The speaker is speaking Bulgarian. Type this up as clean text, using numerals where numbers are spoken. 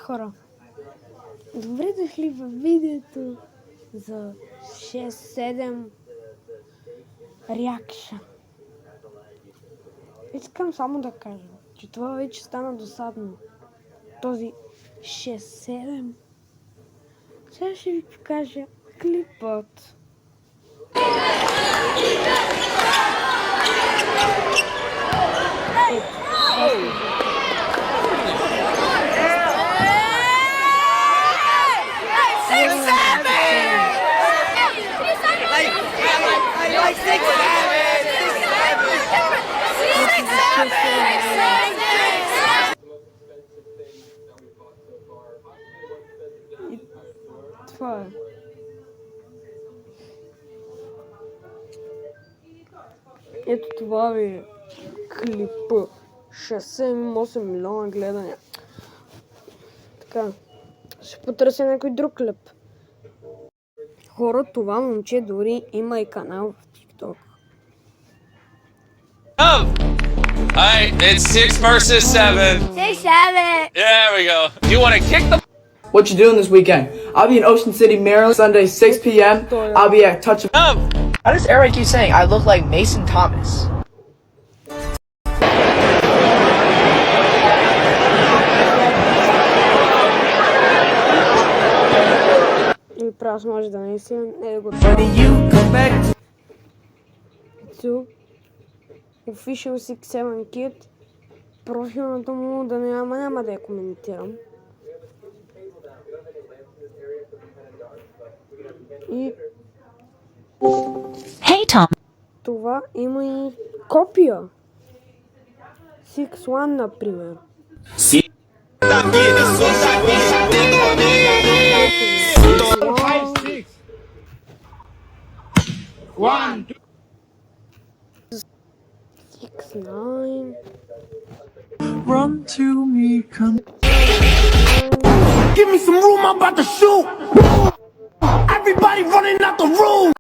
хора, добре дошли в видеото за 6-7 реакша. Искам само да кажа, че това вече стана досадно. Този 6-7. Сега ще ви покажа клипът. Това е. Ето това ви е клипа. 6-8 милиона гледания. Така, ще потърся някой друг клип. Хора, това момче дори има и канал в TikTok. Alright, it's 6 versus 7. 6-7. There we go. You want to kick the... What you doing this weekend? I'll be in Ocean City, Maryland, Sunday, 6 p.m. I'll be at Touch of... How does Eric keep saying I look like Mason Thomas? И прав може да не си, не да го Ето, Official 6-7 Kid, профилната му да няма да я коментирам. И Hey Tom. това има и копия. 6-1, например. One, 6-9. Run to me, come. give me some room, I'm about to shoot. Everybody running out the room.